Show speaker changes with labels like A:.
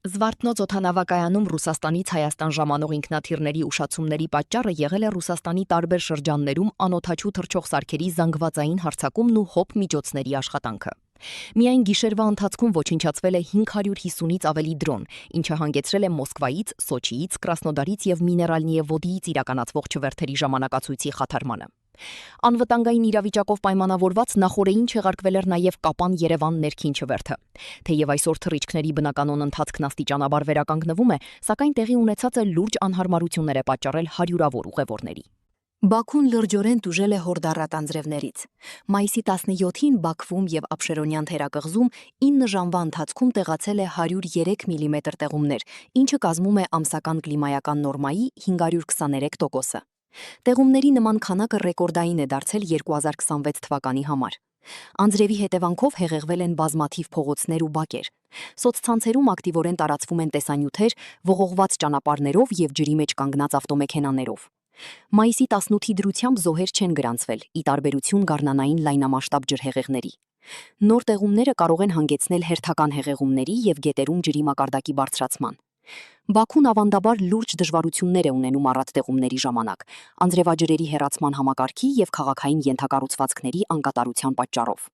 A: Զվարթնոց օդանավակայանում Ռուսաստանից Հայաստան ժամանող ինքնաթիռների ուշացումների պատճառը եղել է Ռուսաստանի տարբեր շրջաններում անօդաչու թռչող սարքերի զանգվածային հարձակումն ու հոբ միջոցների աշխատանքը։ Միայն գիշերվա ընթացքում ոչնչացվել է 550-ից ավելի դրոն, ինչը հանգեցրել է Մոսկվայից, Սոչիից, Կրասնոդարից եւ Միներալնիեվոդիից իրականացվող չվերթերի ժամանակացույցի խաթարմանը։ Անվտանգային իրավիճակով պայմանավորված նախօրեին չեղարկվել էր նաև Կապան-Երևան ներքին չվերթը։ Թեև այսօր թռիչքների բնականոն ընթացքն աստիճանաբար վերականգնվում է, սակայն տեղի ունեցածը լուրջ անհարմարություններ է պատճառել հարյուրավոր ուղևորների։ Բաքուն լրջորեն տուժել է հորդառատ անձրևներից։ Մայիսի 17-ին Բաքվում եւ Աբշերոնյան թերակղզում 9 ժամվա ընթացքում տեղացել է 103 մմ տեղումներ, ինչը կազմում է ամսական կլիմայական նորմայի 523%-ը։ Տեղումների նման քանակը ռեկորդային է դարձել 2026 թվականի համար։ Անձրևի հետևանքով հեղեղվել են բազմաթիվ փողոցներ ու բակեր։ Սոցցանցերում ակտիվորեն տարածվում են տեսանյութեր ողողված ճանապարհներով եւ ջրի մեջ կանգնած ավտոմեքենաներով։ Մայիսի 18-ի դրությամբ զոհեր չեն գրանցվել, ի տարբերություն գարնանային լայնամասշտաբ ջրհեղեղների։ Նոր տեղումները կարող են հանգեցնել հերթական հեղեղումների եւ գետերում ջրի մակարդակի բարձրացման։ Բաքուն ավանդաբար լուրջ դժվարություններ է ունենում առատ տեղումների ժամանակ, անձրևաջրերի հեռացման համակարգի եւ քաղաքային ենթակառուցվածքների անկատարության պատճառով։